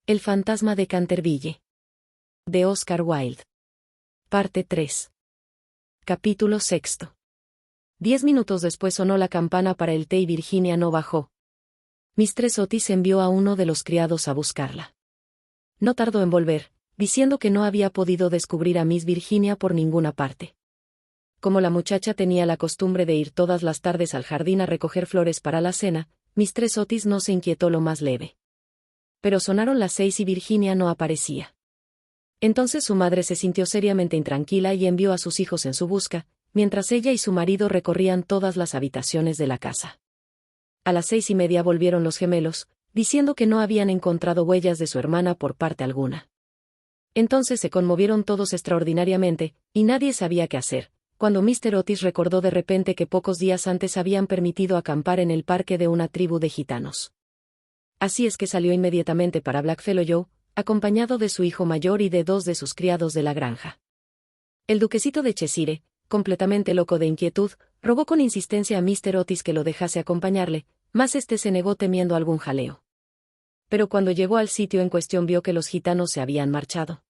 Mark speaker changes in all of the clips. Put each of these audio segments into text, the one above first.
Speaker 1: El fantasma de Canterville. De Oscar Wilde. Parte 3. Capítulo 6. 10 minutos después sonó la campana para el té y Virginia no bajó. Mistress Otis envió a uno de los criados a buscarla. No tardó en volver, diciendo que no había podido descubrir a Miss Virginia por ninguna parte. Como la muchacha tenía la costumbre de ir todas las tardes al jardín a recoger flores para la cena, Mistress Otis no se inquietó lo más leve. Pero sonaron las 6 y Virginia no aparecía. Entonces su madre se sintió seriamente intranquila y envió a sus hijos en su busca, mientras ella y su marido recorrían todas las habitaciones de la casa. A las 6:30 volvieron los gemelos, diciendo que no habían encontrado huellas de su hermana por parte alguna. Entonces se conmovieron todos extraordinariamente, y nadie sabía qué hacer, cuando Mr. Otis recordó de repente que pocos días antes habían permitido acampar en el parque de una tribu de gitanos. Así es que salió inmediatamente para Blackfellow, acompañado de su hijo mayor y de 2 de sus criados de la granja. El duquesito de Cheshire, completamente loco de inquietud, rogó con insistencia a Mr. Otis que lo dejase acompañarle, mas éste se negó temiendo algún jaleo. Pero cuando llegó al sitio en cuestión vio que los gitanos se habían marchado.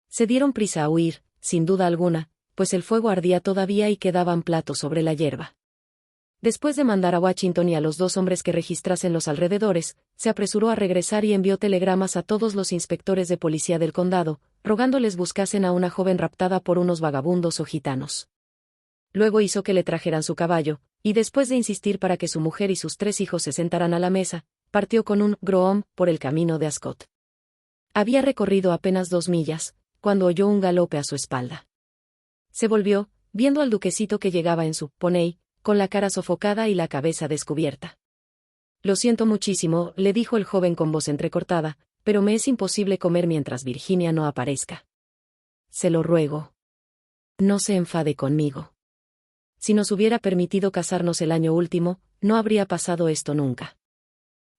Speaker 1: Se dieron prisa a huir, sin duda alguna, pues el fuego ardía todavía y quedaban platos sobre la hierba. Después de mandar a Washington y a los 2 hombres que registrasen los alrededores, se apresuró a regresar y envió telegramas a todos los inspectores de policía del condado, rogándoles buscasen a una joven raptada por unos vagabundos o gitanos. Luego hizo que le trajeran su caballo, y después de insistir para que su mujer y sus 3 hijos se sentaran a la mesa, partió con un groom por el camino de Ascot. Había recorrido apenas 2 millas, cuando oyó un galope a su espalda. Se volvió, viendo al duquesito que llegaba en su poney, con la cara sofocada y la cabeza descubierta. «Lo siento muchísimo», le dijo el joven con voz entrecortada, «pero me es imposible comer mientras Virginia no aparezca. Se lo ruego. No se enfade conmigo. Si nos hubiera permitido casarnos el año último, no habría pasado esto nunca.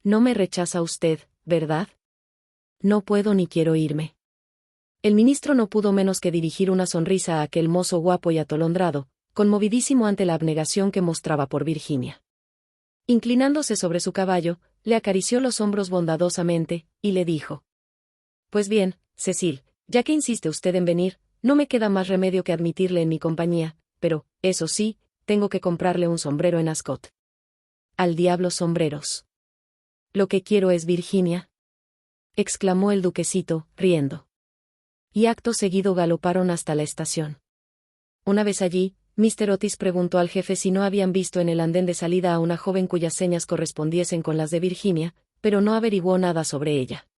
Speaker 1: No me rechaza usted, ¿verdad? No puedo ni quiero irme». El ministro no pudo menos que dirigir una sonrisa a aquel mozo guapo y atolondrado, conmovidísimo ante la abnegación que mostraba por Virginia. Inclinándose sobre su caballo, le acarició los hombros bondadosamente, y le dijo: «Pues bien, Cecil, ya que insiste usted en venir, no me queda más remedio que admitirle en mi compañía, pero, eso sí, tengo que comprarle un sombrero en Ascot». «Al diablo sombreros. Lo que quiero es Virginia», exclamó el duquesito, riendo. Y acto seguido galoparon hasta la estación. Una vez allí, Mr. Otis preguntó al jefe si no habían visto en el andén de salida a una joven cuyas señas correspondiesen con las de Virginia, pero no averiguó nada sobre ella.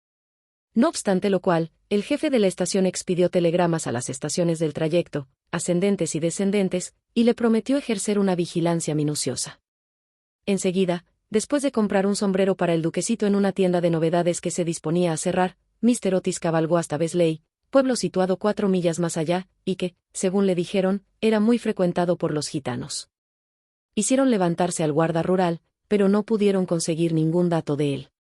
Speaker 1: No obstante lo cual, el jefe de la estación expidió telegramas a las estaciones del trayecto, ascendentes y descendentes, y le prometió ejercer una vigilancia minuciosa. Enseguida, después de comprar un sombrero para el duquesito en una tienda de novedades que se disponía a cerrar, Mr. Otis cabalgó hasta Besley, pueblo situado 4 millas más allá, y que, según le dijeron, era muy frecuentado por los gitanos. Hicieron levantarse al guarda rural, pero no pudieron conseguir ningún dato de él.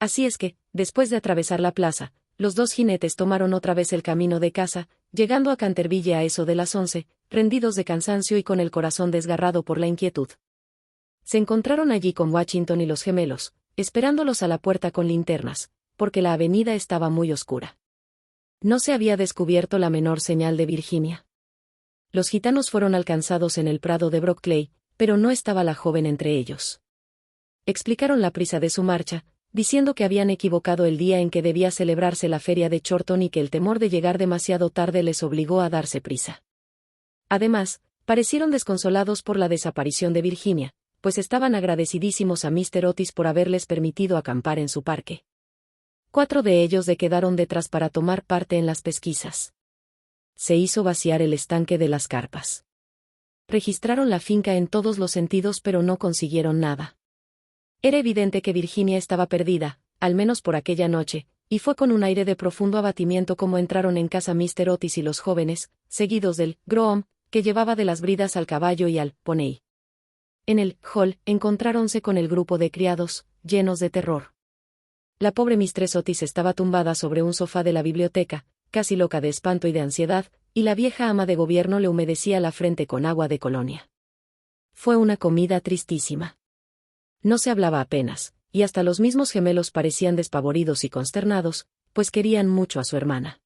Speaker 1: Así es que, después de atravesar la plaza, los 2 jinetes tomaron otra vez el camino de casa, llegando a Canterville a eso de las 11, rendidos de cansancio y con el corazón desgarrado por la inquietud. Se encontraron allí con Washington y los gemelos, esperándolos a la puerta con linternas, porque la avenida estaba muy oscura. No se había descubierto la menor señal de Virginia. Los gitanos fueron alcanzados en el prado de Brockley, pero no estaba la joven entre ellos. Explicaron la prisa de su marcha, diciendo que habían equivocado el día en que debía celebrarse la feria de Chorton y que el temor de llegar demasiado tarde les obligó a darse prisa. Además, parecieron desconsolados por la desaparición de Virginia, pues estaban agradecidísimos a Mr. Otis por haberles permitido acampar en su parque. 4 de ellos quedaron detrás para tomar parte en las pesquisas. Se hizo vaciar el estanque de las carpas. Registraron la finca en todos los sentidos pero no consiguieron nada. Era evidente que Virginia estaba perdida, al menos por aquella noche, y fue con un aire de profundo abatimiento como entraron en casa Mr. Otis y los jóvenes, seguidos del groom, que llevaba de las bridas al caballo y al poney. En el hall encontráronse con el grupo de criados, llenos de terror. La pobre Mistress Otis estaba tumbada sobre un sofá de la biblioteca, casi loca de espanto y de ansiedad, y la vieja ama de gobierno le humedecía la frente con agua de colonia. Fue una comida tristísima. No se hablaba apenas, y hasta los mismos gemelos parecían despavoridos y consternados, pues querían mucho a su hermana.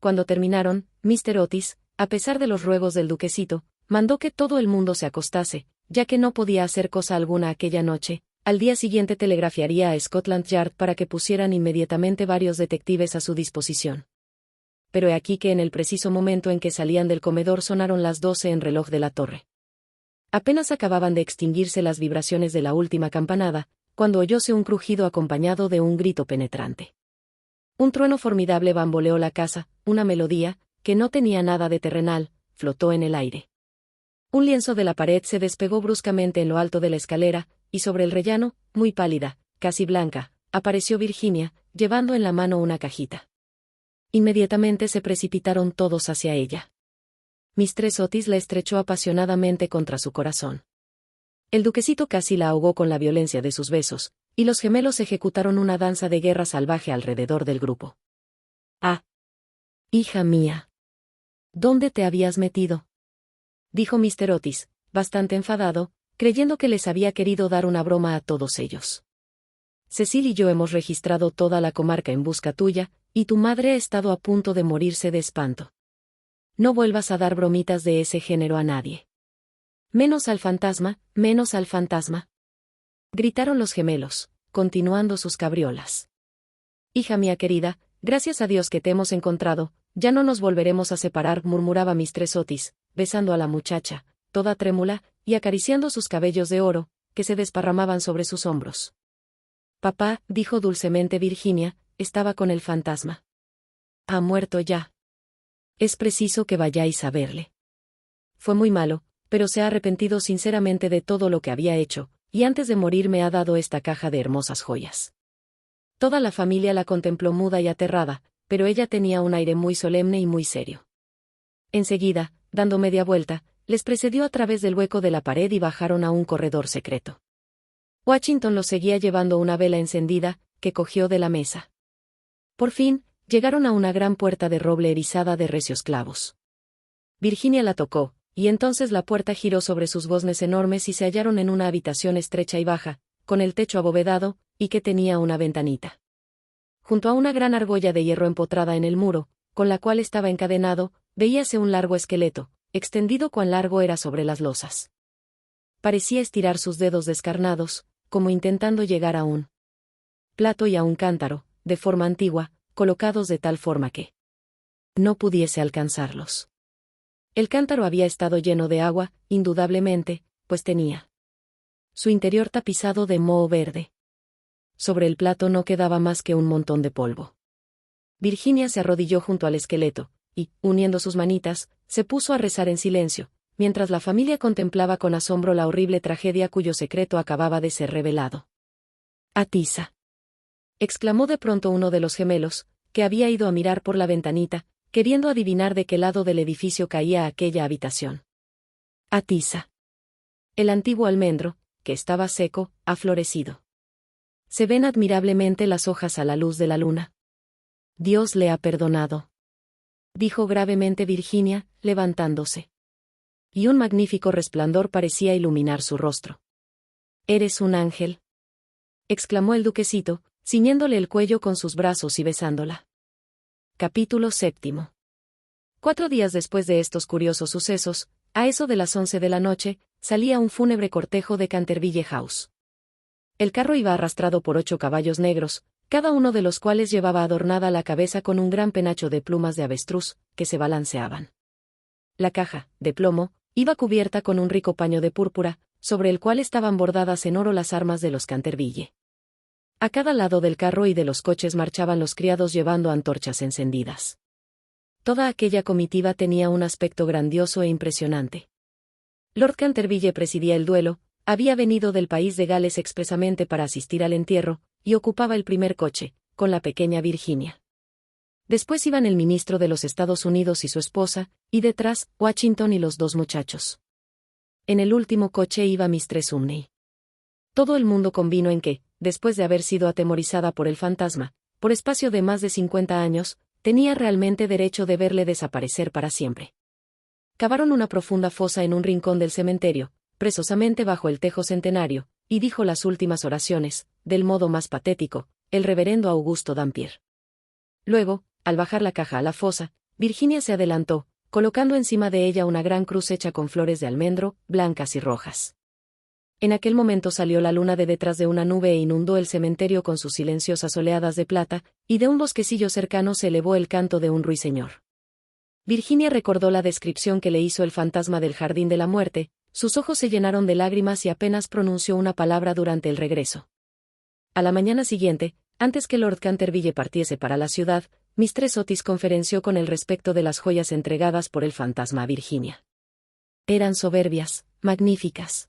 Speaker 1: Cuando terminaron, Mr. Otis, a pesar de los ruegos del duquesito, mandó que todo el mundo se acostase, ya que no podía hacer cosa alguna aquella noche. Al día siguiente telegrafiaría a Scotland Yard para que pusieran inmediatamente varios detectives a su disposición. Pero he aquí que en el preciso momento en que salían del comedor sonaron las 12 en reloj de la torre. Apenas acababan de extinguirse las vibraciones de la última campanada, cuando oyóse un crujido acompañado de un grito penetrante. Un trueno formidable bamboleó la casa, una melodía, que no tenía nada de terrenal, flotó en el aire. Un lienzo de la pared se despegó bruscamente en lo alto de la escalera, y sobre el rellano, muy pálida, casi blanca, apareció Virginia, llevando en la mano una cajita. Inmediatamente se precipitaron todos hacia ella. Mistress Otis la estrechó apasionadamente contra su corazón. El duquesito casi la ahogó con la violencia de sus besos, y los gemelos ejecutaron una danza de guerra salvaje alrededor del grupo. «Ah, hija mía, ¿dónde te habías metido?», dijo Mr. Otis, bastante enfadado, creyendo que les había querido dar una broma a todos ellos. «Cecil y yo hemos registrado toda la comarca en busca tuya, y tu madre ha estado a punto de morirse de espanto. No vuelvas a dar bromitas de ese género a nadie. Menos al fantasma, menos al fantasma», gritaron los gemelos, continuando sus cabriolas. «Hija mía querida, gracias a Dios que te hemos encontrado, ya no nos volveremos a separar», murmuraba Mistress Otis, besando a la muchacha, toda trémula, y acariciando sus cabellos de oro, que se desparramaban sobre sus hombros. «Papá», dijo dulcemente Virginia, «estaba con el fantasma. Ha muerto ya. Es preciso que vayáis a verle. Fue muy malo, pero se ha arrepentido sinceramente de todo lo que había hecho, y antes de morir me ha dado esta caja de hermosas joyas». Toda la familia la contempló muda y aterrada, pero ella tenía un aire muy solemne y muy serio. Enseguida, dando media vuelta, les precedió a través del hueco de la pared y bajaron a un corredor secreto. Washington los seguía llevando una vela encendida, que cogió de la mesa. Por fin, llegaron a una gran puerta de roble erizada de recios clavos. Virginia la tocó, y entonces la puerta giró sobre sus goznes enormes y se hallaron en una habitación estrecha y baja, con el techo abovedado, y que tenía una ventanita. Junto a una gran argolla de hierro empotrada en el muro, con la cual estaba encadenado, veíase un largo esqueleto, extendido cuán largo era sobre las losas. Parecía estirar sus dedos descarnados, como intentando llegar a un plato y a un cántaro, de forma antigua, colocados de tal forma que no pudiese alcanzarlos. El cántaro había estado lleno de agua, indudablemente, pues tenía su interior tapizado de moho verde. Sobre el plato no quedaba más que un montón de polvo. Virginia se arrodilló junto al esqueleto, y, uniendo sus manitas, se puso a rezar en silencio, mientras la familia contemplaba con asombro la horrible tragedia cuyo secreto acababa de ser revelado. «Atisa», exclamó de pronto uno de los gemelos, que había ido a mirar por la ventanita, queriendo adivinar de qué lado del edificio caía aquella habitación. «Atisa. El antiguo almendro, que estaba seco, ha florecido. Se ven admirablemente las hojas a la luz de la luna. Dios le ha perdonado», dijo gravemente Virginia, levantándose. Y un magnífico resplandor parecía iluminar su rostro. «Eres un ángel», exclamó el duquesito, ciñéndole el cuello con sus brazos y besándola. Capítulo 7. 4 días después de estos curiosos sucesos, a eso de las 11 de la noche, salía un fúnebre cortejo de Canterville House. El carro iba arrastrado por 8 caballos negros, cada uno de los cuales llevaba adornada la cabeza con un gran penacho de plumas de avestruz, que se balanceaban. La caja, de plomo, iba cubierta con un rico paño de púrpura, sobre el cual estaban bordadas en oro las armas de los Canterville. A cada lado del carro y de los coches marchaban los criados llevando antorchas encendidas. Toda aquella comitiva tenía un aspecto grandioso e impresionante. Lord Canterville presidía el duelo, había venido del país de Gales expresamente para asistir al entierro, y ocupaba el primer coche, con la pequeña Virginia. Después iban el ministro de los Estados Unidos y su esposa, y detrás, Washington y los 2 muchachos. En el último coche iba Mistress Umney. Todo el mundo convino en que, después de haber sido atemorizada por el fantasma, por espacio de más de 50 años, tenía realmente derecho de verle desaparecer para siempre. Cavaron una profunda fosa en un rincón del cementerio, presosamente bajo el tejo centenario, y dijo las últimas oraciones, del modo más patético, el reverendo Augusto Dampier. Luego, al bajar la caja a la fosa, Virginia se adelantó, colocando encima de ella una gran cruz hecha con flores de almendro, blancas y rojas. En aquel momento salió la luna de detrás de una nube e inundó el cementerio con sus silenciosas oleadas de plata, y de un bosquecillo cercano se elevó el canto de un ruiseñor. Virginia recordó la descripción que le hizo el fantasma del jardín de la muerte, sus ojos se llenaron de lágrimas y apenas pronunció una palabra durante el regreso. A la mañana siguiente, antes que Lord Canterville partiese para la ciudad, Mistress Otis conferenció con él respecto de las joyas entregadas por el fantasma a Virginia. Eran soberbias, magníficas.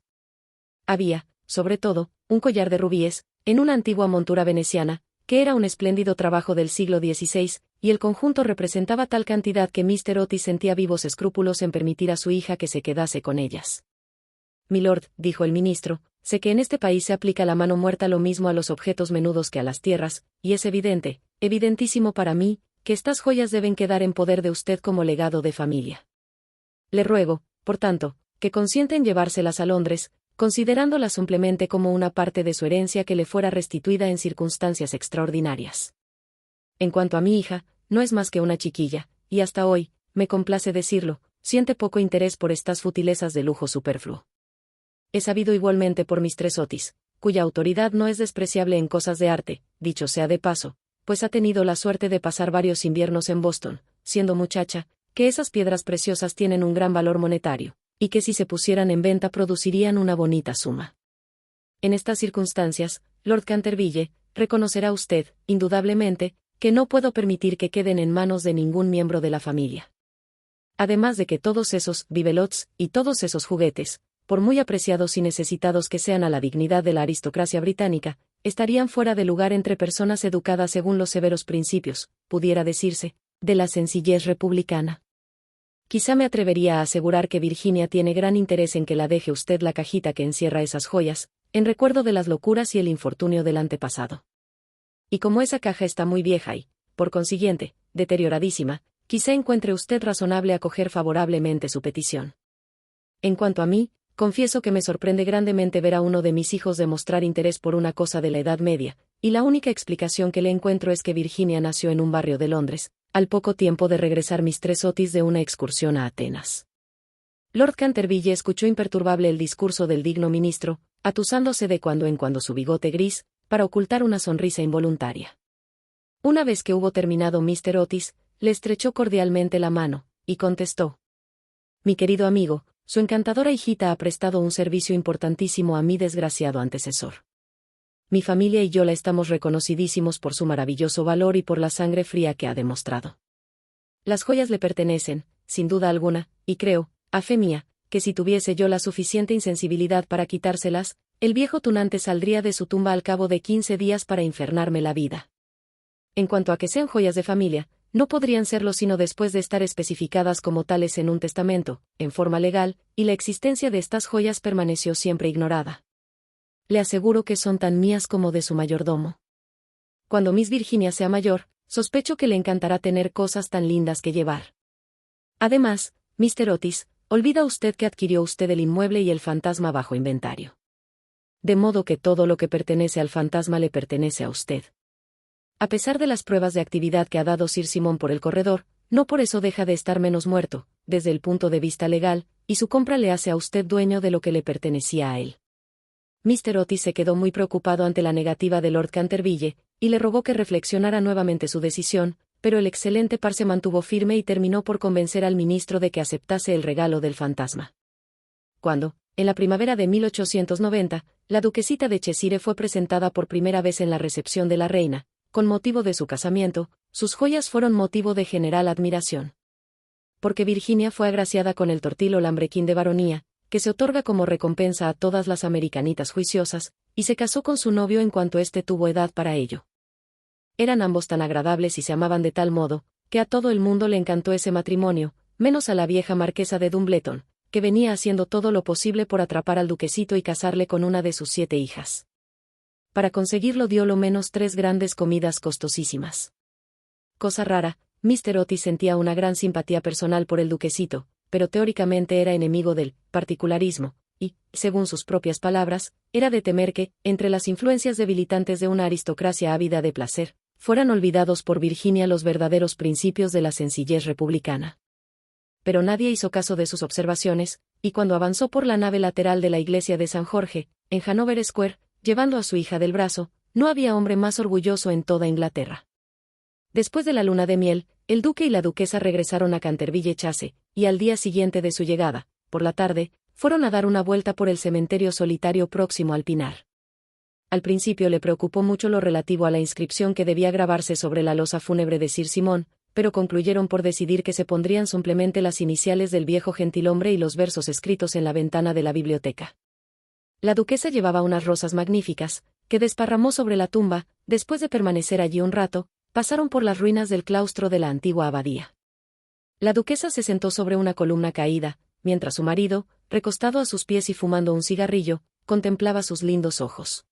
Speaker 1: Había, sobre todo, un collar de rubíes, en una antigua montura veneciana, que era un espléndido trabajo del siglo XVI, y el conjunto representaba tal cantidad que Mr. Otis sentía vivos escrúpulos en permitir a su hija que se quedase con ellas. Milord, dijo el ministro, sé que en este país se aplica la mano muerta lo mismo a los objetos menudos que a las tierras, y es evidente, evidentísimo para mí, que estas joyas deben quedar en poder de usted como legado de familia. Le ruego, por tanto, que consienta en llevárselas a Londres, considerándolas simplemente como una parte de su herencia que le fuera restituida en circunstancias extraordinarias. En cuanto a mi hija, no es más que una chiquilla, y hasta hoy, me complace decirlo, siente poco interés por estas futilezas de lujo superfluo. He sabido igualmente por Mistress Otis, cuya autoridad no es despreciable en cosas de arte, dicho sea de paso, pues ha tenido la suerte de pasar varios inviernos en Boston, siendo muchacha, que esas piedras preciosas tienen un gran valor monetario, y que si se pusieran en venta producirían una bonita suma. En estas circunstancias, Lord Canterville, reconocerá usted, indudablemente, que no puedo permitir que queden en manos de ningún miembro de la familia. Además de que todos esos bibelots y todos esos juguetes, por muy apreciados y necesitados que sean a la dignidad de la aristocracia británica, estarían fuera de lugar entre personas educadas según los severos principios, pudiera decirse, de la sencillez republicana. Quizá me atrevería a asegurar que Virginia tiene gran interés en que la deje usted la cajita que encierra esas joyas, en recuerdo de las locuras y el infortunio del antepasado. Y como esa caja está muy vieja y, por consiguiente, deterioradísima, quizá encuentre usted razonable acoger favorablemente su petición. En cuanto a mí, confieso que me sorprende grandemente ver a uno de mis hijos demostrar interés por una cosa de la Edad Media, y la única explicación que le encuentro es que Virginia nació en un barrio de Londres, al poco tiempo de regresar Mistress Otis de una excursión a Atenas. Lord Canterville escuchó imperturbable el discurso del digno ministro, atusándose de cuando en cuando su bigote gris, para ocultar una sonrisa involuntaria. Una vez que hubo terminado Mr. Otis, le estrechó cordialmente la mano, y contestó: Mi querido amigo, su encantadora hijita ha prestado un servicio importantísimo a mi desgraciado antecesor. Mi familia y yo la estamos reconocidísimos por su maravilloso valor y por la sangre fría que ha demostrado. Las joyas le pertenecen, sin duda alguna, y creo, a fe mía, que si tuviese yo la suficiente insensibilidad para quitárselas, el viejo tunante saldría de su tumba al cabo de 15 días para infernarme la vida. En cuanto a que sean joyas de familia, no podrían serlo sino después de estar especificadas como tales en un testamento, en forma legal, y la existencia de estas joyas permaneció siempre ignorada. Le aseguro que son tan mías como de su mayordomo. Cuando Miss Virginia sea mayor, sospecho que le encantará tener cosas tan lindas que llevar. Además, Mr. Otis, olvida usted que adquirió usted el inmueble y el fantasma bajo inventario. De modo que todo lo que pertenece al fantasma le pertenece a usted. A pesar de las pruebas de actividad que ha dado Sir Simon por el corredor, no por eso deja de estar menos muerto, desde el punto de vista legal, y su compra le hace a usted dueño de lo que le pertenecía a él. Mr. Otis se quedó muy preocupado ante la negativa de Lord Canterville, y le rogó que reflexionara nuevamente su decisión, pero el excelente par se mantuvo firme y terminó por convencer al ministro de que aceptase el regalo del fantasma. Cuando, en la primavera de 1890, la duquesita de Cheshire fue presentada por primera vez en la recepción de la reina, con motivo de su casamiento, sus joyas fueron motivo de general admiración. Porque Virginia fue agraciada con el tortil o lambrequín de baronía, que se otorga como recompensa a todas las americanitas juiciosas, y se casó con su novio en cuanto éste tuvo edad para ello. Eran ambos tan agradables y se amaban de tal modo, que a todo el mundo le encantó ese matrimonio, menos a la vieja marquesa de Dumbleton, que venía haciendo todo lo posible por atrapar al duquesito y casarle con una de sus 7 hijas. Para conseguirlo dio lo menos 3 grandes comidas costosísimas. Cosa rara, Mr. Otis sentía una gran simpatía personal por el duquesito, pero teóricamente era enemigo del particularismo, y, según sus propias palabras, era de temer que, entre las influencias debilitantes de una aristocracia ávida de placer, fueran olvidados por Virginia los verdaderos principios de la sencillez republicana. Pero nadie hizo caso de sus observaciones, y cuando avanzó por la nave lateral de la iglesia de San Jorge, en Hanover Square, llevando a su hija del brazo, no había hombre más orgulloso en toda Inglaterra. Después de la luna de miel, el duque y la duquesa regresaron a Canterville Chase, y al día siguiente de su llegada, por la tarde, fueron a dar una vuelta por el cementerio solitario próximo al Pinar. Al principio le preocupó mucho lo relativo a la inscripción que debía grabarse sobre la losa fúnebre de Sir Simón, pero concluyeron por decidir que se pondrían simplemente las iniciales del viejo gentilhombre y los versos escritos en la ventana de la biblioteca. La duquesa llevaba unas rosas magníficas, que desparramó sobre la tumba. Después de permanecer allí un rato, pasaron por las ruinas del claustro de la antigua abadía. La duquesa se sentó sobre una columna caída, mientras su marido, recostado a sus pies y fumando un cigarrillo, contemplaba sus lindos ojos.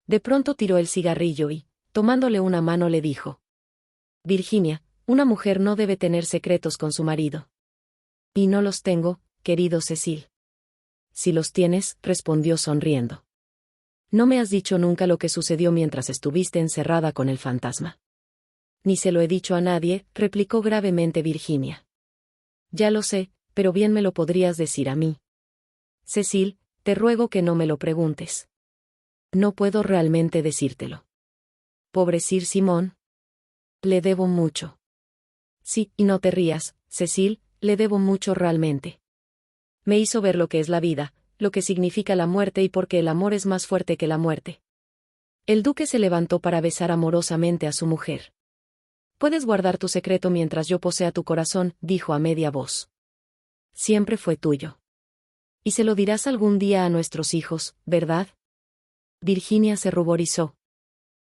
Speaker 1: De pronto tiró el cigarrillo y, tomándole una mano, le dijo: Virginia, una mujer no debe tener secretos con su marido. Y no los tengo, querido Cecil. Si los tienes, respondió sonriendo. No me has dicho nunca lo que sucedió mientras estuviste encerrada con el fantasma. Ni se lo he dicho a nadie, replicó gravemente Virginia. Ya lo sé, pero bien me lo podrías decir a mí. Cecil, te ruego que no me lo preguntes. No puedo realmente decírtelo. Pobre Sir Simón. Le debo mucho. Sí, y no te rías, Cecil, le debo mucho realmente. Me hizo ver lo que es la vida, lo que significa la muerte y por qué el amor es más fuerte que la muerte. El duque se levantó para besar amorosamente a su mujer. Puedes guardar tu secreto mientras yo posea tu corazón, dijo a media voz. Siempre fue tuyo. Y se lo dirás algún día a nuestros hijos, ¿verdad? Virginia se ruborizó.